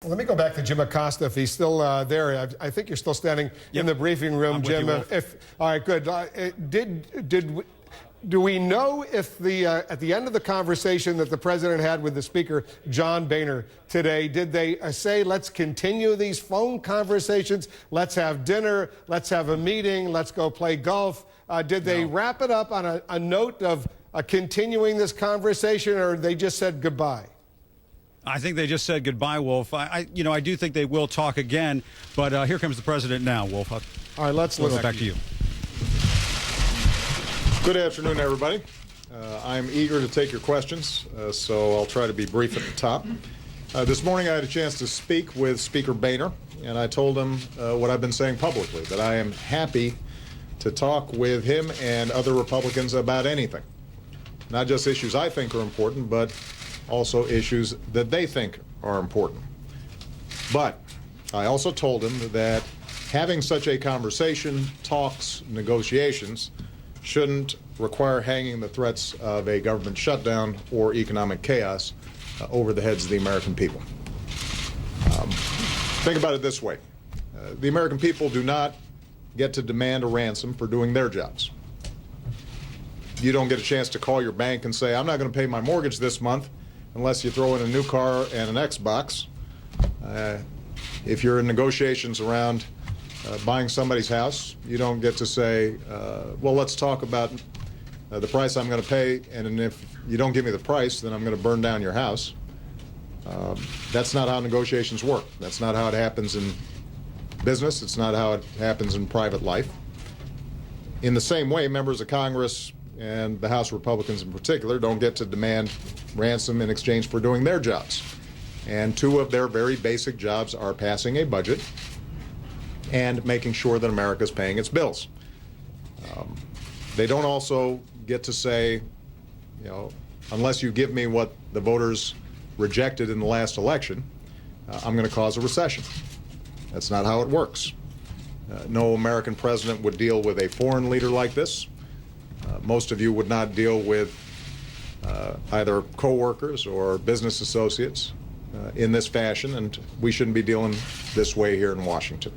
Let me go back to Jim Acosta, if he's still there. I think you're still standing in the briefing room, Jim. All right, good. Do we know if at the end of the conversation that the president had with the speaker, John Boehner, today, did they say, let's continue these phone conversations, let's have dinner, let's have a meeting, let's go play golf? Did they wrap it up on a note of continuing this conversation, or they just said goodbye? I think they just said goodbye, Wolf. I do think they will talk again, but here comes the president now, Wolf. All right, let's listen. Back to you. Good afternoon, everybody. I'm eager to take your questions, so I'll try to be brief at the top. This morning I had a chance to speak with Speaker Boehner, and I told him what I've been saying publicly, that I am happy to talk with him and other Republicans about anything. Not just issues I think are important, but also issues that they think are important. But I also told him that having such a conversation, talks, negotiations, shouldn't require hanging the threats of a government shutdown or economic chaos over the heads of the American people. Think about it this way. The American people do not get to demand a ransom for doing their jobs. You don't get a chance to call your bank and say, I'm not going to pay my mortgage this month unless you throw in a new car and an Xbox. If you're in negotiations around buying somebody's house, you don't get to say, well, let's talk about the price I'm going to pay, and if you don't give me the price, then I'm going to burn down your house. That's not how negotiations work. That's not how it happens in business. It's not how it happens in private life. In the same way, members of Congress and the House Republicans in particular don't get to demand ransom in exchange for doing their jobs. And two of their very basic jobs are passing a budget and making sure that America is paying its bills. They don't also get to say, unless you give me what the voters rejected in the last election, I'm going to cause a recession. That's not how it works. No American president would deal with a foreign leader like this. Most of you would not deal with either co-workers or business associates in this fashion, and we shouldn't be dealing this way here in Washington.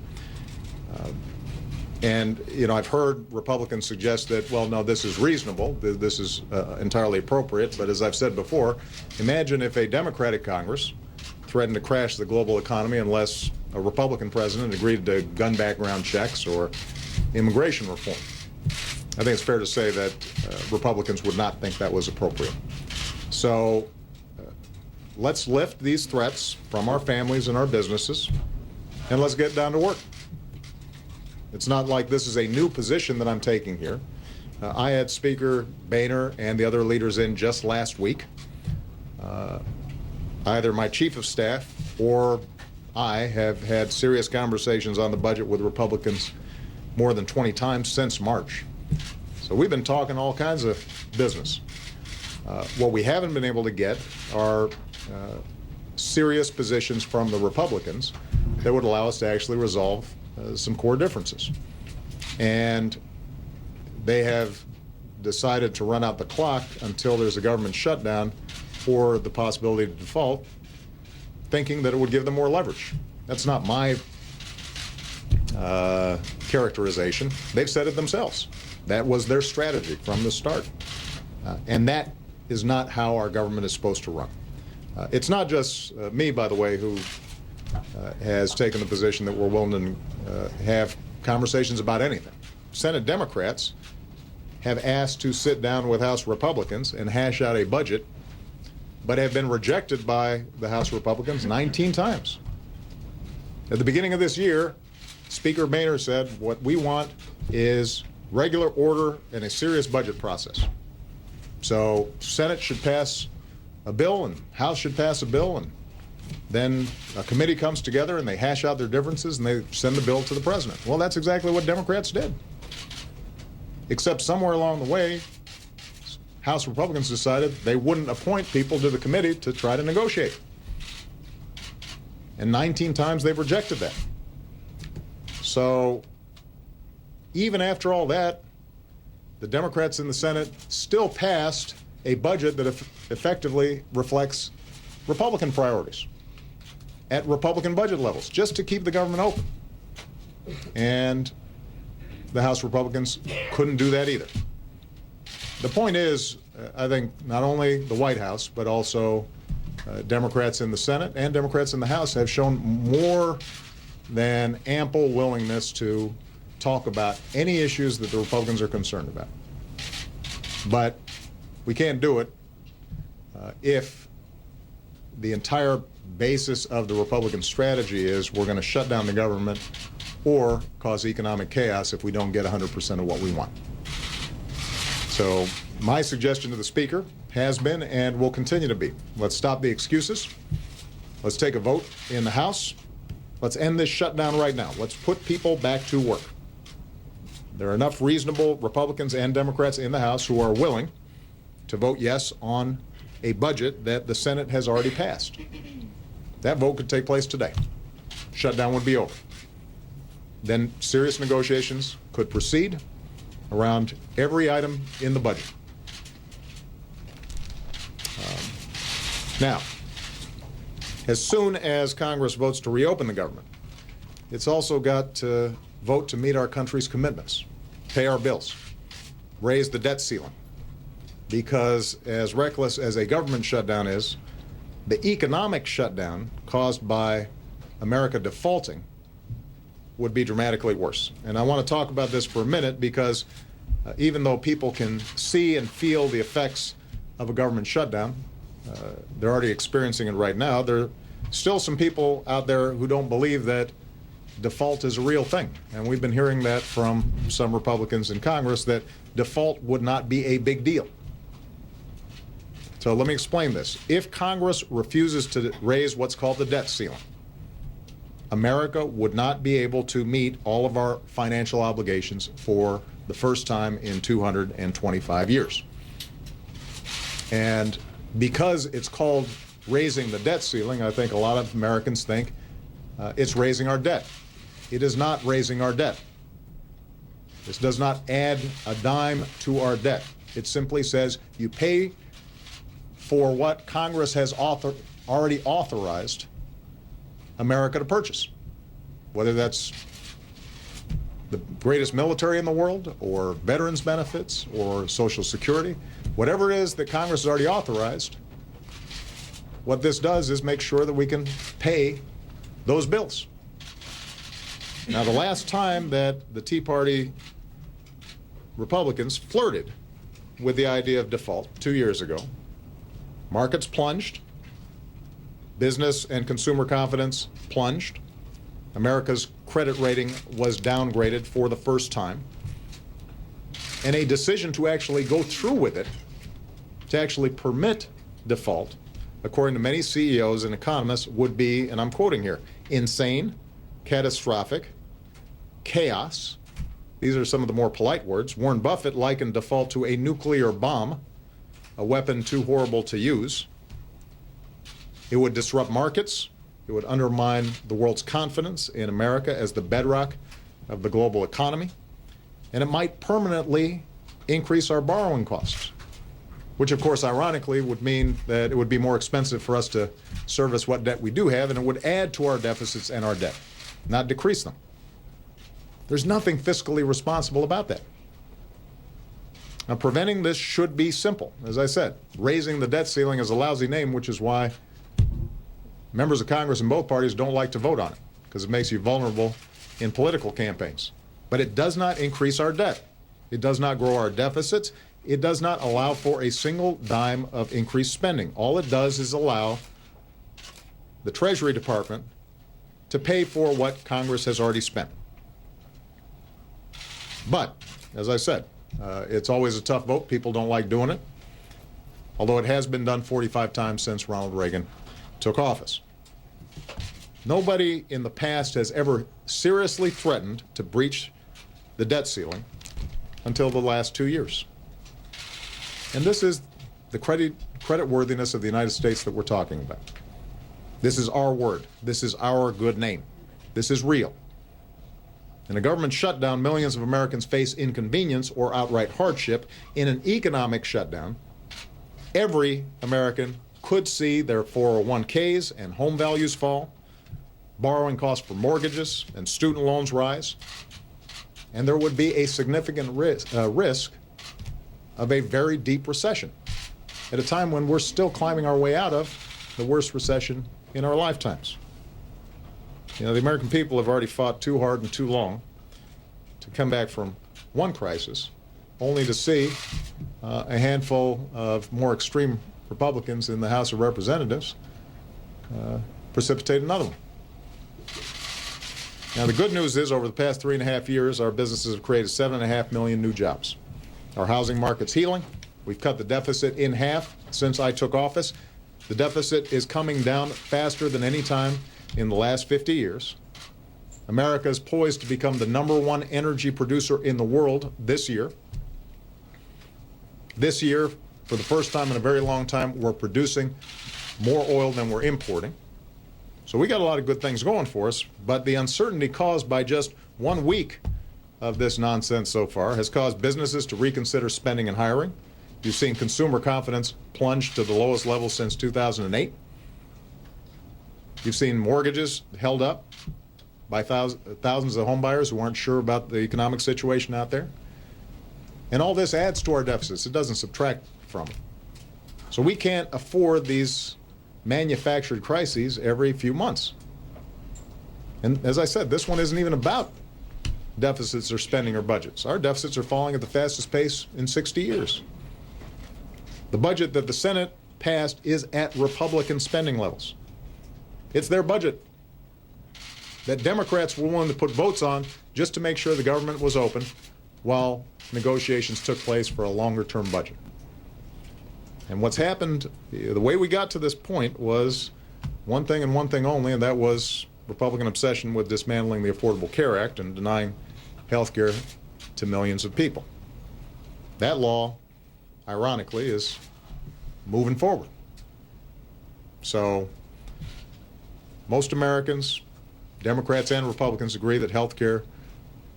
I've heard Republicans suggest that, well, no, this is reasonable, this is entirely appropriate, but as I've said before, imagine if a Democratic Congress threatened to crash the global economy unless a Republican president agreed to gun background checks or immigration reform. I think it's fair to say that Republicans would not think that was appropriate. So let's lift these threats from our families and our businesses, and let's get down to work. It's not like this is a new position that I'm taking here. I had Speaker Boehner and the other leaders in just last week. Either my chief of staff or I have had serious conversations on the budget with Republicans more than 20 times since March. So we've been talking all kinds of business. What we haven't been able to get are serious positions from the Republicans that would allow us to actually resolve some core differences. And they have decided to run out the clock until there's a government shutdown or the possibility to default, thinking that it would give them more leverage. That's not my characterization. They've said it themselves. That was their strategy from the start. And that is not how our government is supposed to run. It's not just me, by the way, who has taken the position that we're willing to have conversations about anything. Senate Democrats have asked to sit down with House Republicans and hash out a budget, but have been rejected by the House Republicans 19 times. At the beginning of this year, Speaker Boehner said, what we want is regular order and a serious budget process. So Senate should pass a bill and House should pass a bill, and then a committee comes together and they hash out their differences and they send the bill to the president. Well, that's exactly what Democrats did. Except somewhere along the way, House Republicans decided they wouldn't appoint people to the committee to try to negotiate. And 19 times they've rejected that. So even after all that, the Democrats in the Senate still passed a budget that effectively reflects Republican priorities. at Republican budget levels just to keep the government open. And the House Republicans couldn't do that either. The point is, I think not only the White House, but also Democrats in the Senate and Democrats in the House have shown more than ample willingness to talk about any issues that the Republicans are concerned about. But we can't do it if the entire basis of the Republican strategy is we're going to shut down the government or cause economic chaos if we don't get 100% of what we want. So my suggestion to the Speaker has been and will continue to be, let's stop the excuses. Let's take a vote in the House. Let's end this shutdown right now. Let's put people back to work. There are enough reasonable Republicans and Democrats in the House who are willing to vote yes on a budget that the Senate has already passed. That vote could take place today. Shutdown would be over. Then serious negotiations could proceed around every item in the budget. Now, as soon as Congress votes to reopen the government, it's also got to vote to meet our country's commitments, pay our bills, raise the debt ceiling. Because as reckless as a government shutdown is, the economic shutdown caused by America defaulting would be dramatically worse. And I want to talk about this for a minute because even though people can see and feel the effects of a government shutdown, they're already experiencing it right now, there are still some people out there who don't believe that default is a real thing. And we've been hearing that from some Republicans in Congress, that default would not be a big deal. So let me explain this. If Congress refuses to raise what's called the debt ceiling, America would not be able to meet all of our financial obligations for the first time in 225 years. And because it's called raising the debt ceiling, I think a lot of Americans think it's raising our debt. It is not raising our debt. This does not add a dime to our debt. It simply says you pay for what Congress has already authorized America to purchase, whether that's the greatest military in the world or veterans benefits or Social Security, whatever it is that Congress has already authorized. What this does is make sure that we can pay those bills. Now, the last time that the Tea Party Republicans flirted with the idea of default, 2 years ago, markets plunged, business and consumer confidence plunged, America's credit rating was downgraded for the first time, and a decision to actually go through with it, to actually permit default, according to many CEOs and economists, would be, and I'm quoting here, insane, catastrophic, chaos. These are some of the more polite words. Warren Buffett likened default to a nuclear bomb, a weapon too horrible to use. It would disrupt markets. It would undermine the world's confidence in America as the bedrock of the global economy. And it might permanently increase our borrowing costs, which, of course, ironically, would mean that it would be more expensive for us to service what debt we do have, and it would add to our deficits and our debt, not decrease them. There's nothing fiscally responsible about that. Now, preventing this should be simple. As I said, raising the debt ceiling is a lousy name, which is why members of Congress in both parties don't like to vote on it, because it makes you vulnerable in political campaigns. But it does not increase our debt. It does not grow our deficits. It does not allow for a single dime of increased spending. All it does is allow the Treasury Department to pay for what Congress has already spent. But, as I said, it's always a tough vote. People don't like doing it, although it has been done 45 times since Ronald Reagan took office. Nobody in the past has ever seriously threatened to breach the debt ceiling until the last 2 years. And this is the creditworthiness of the United States that we're talking about. This is our word. This is our good name. This is real. In a government shutdown, millions of Americans face inconvenience or outright hardship. In an economic shutdown, every American could see their 401ks and home values fall, borrowing costs for mortgages and student loans rise, and there would be a significant risk of a very deep recession at a time when we're still climbing our way out of the worst recession in our lifetimes. You know, the American people have already fought too hard and too long to come back from one crisis, only to see a handful of more extreme Republicans in the House of Representatives precipitate another one. Now, the good news is over the past 3.5 years, our businesses have created 7.5 million new jobs. Our housing market's healing. We've cut the deficit in half since I took office. The deficit is coming down faster than any time in the last 50 years. America is poised to become the #1 energy producer in the world this year. This year, for the first time in a very long time, we're producing more oil than we're importing. So we got a lot of good things going for us, but the uncertainty caused by just 1 week of this nonsense so far has caused businesses to reconsider spending and hiring. You've seen consumer confidence plunge to the lowest level since 2008. You've seen mortgages held up by thousands of homebuyers who aren't sure about the economic situation out there. And all this adds to our deficits. It doesn't subtract from it. So we can't afford these manufactured crises every few months. And as I said, this one isn't even about deficits or spending or budgets. Our deficits are falling at the fastest pace in 60 years. The budget that the Senate passed is at Republican spending levels. It's their budget that Democrats were willing to put votes on just to make sure the government was open while negotiations took place for a longer-term budget. And what's happened, the way we got to this point was one thing and one thing only, and that was Republican obsession with dismantling the Affordable Care Act and denying health care to millions of people. That law, ironically, is moving forward. So most Americans, Democrats and Republicans, agree that health care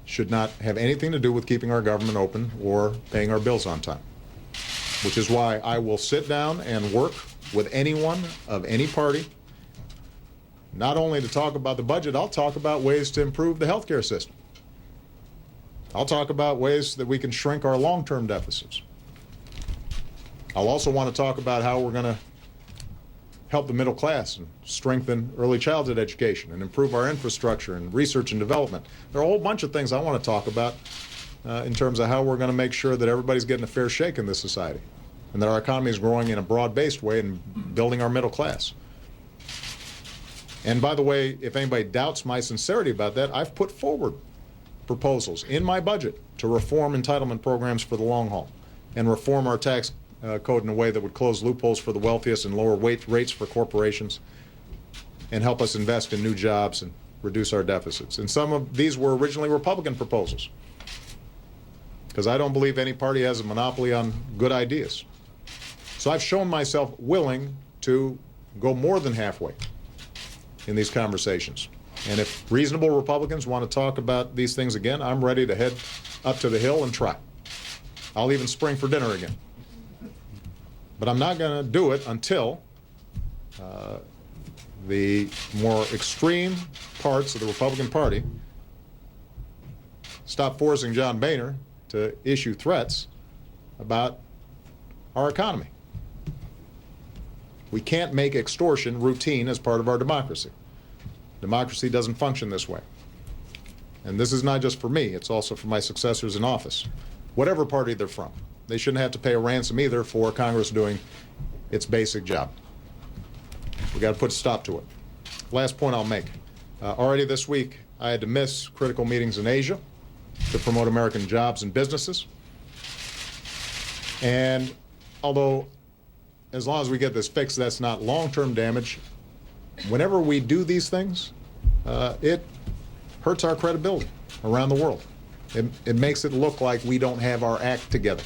should not have anything to do with keeping our government open or paying our bills on time, which is why I will sit down and work with anyone of any party, not only to talk about the budget, I'll talk about ways to improve the health care system. I'll talk about ways that we can shrink our long-term deficits. I'll also want to talk about how we're going to help the middle class and strengthen early childhood education and improve our infrastructure and research and development. There are a whole bunch of things I want to talk about in terms of how we're going to make sure that everybody's getting a fair shake in this society and that our economy is growing in a broad-based way and building our middle class. And by the way, if anybody doubts my sincerity about that, I've put forward proposals in my budget to reform entitlement programs for the long haul and reform our tax code in a way that would close loopholes for the wealthiest and lower rates for corporations and help us invest in new jobs and reduce our deficits. And some of these were originally Republican proposals, because I don't believe any party has a monopoly on good ideas. So I've shown myself willing to go more than halfway in these conversations. And if reasonable Republicans want to talk about these things again, I'm ready to head up to the Hill and try. I'll even spring for dinner again. But I'm not going to do it until the more extreme parts of the Republican Party stop forcing John Boehner to issue threats about our economy. We can't make extortion routine as part of our democracy. Democracy doesn't function this way. And this is not just for me, it's also for my successors in office, whatever party they're from. They shouldn't have to pay a ransom either for Congress doing its basic job. We got to put a stop to it. Last point I'll make. Already this week, I had to miss critical meetings in Asia to promote American jobs and businesses. And although, as long as we get this fixed, that's not long-term damage, whenever we do these things, it hurts our credibility around the world. It makes it look like we don't have our act together.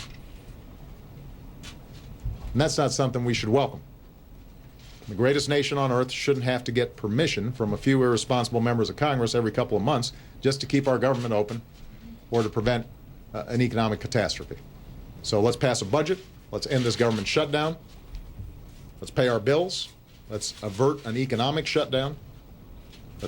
And that's not something we should welcome. The greatest nation on earth shouldn't have to get permission from a few irresponsible members of Congress every couple of months just to keep our government open or to prevent an economic catastrophe. So let's pass a budget. Let's end this government shutdown. Let's pay our bills. Let's avert an economic shutdown.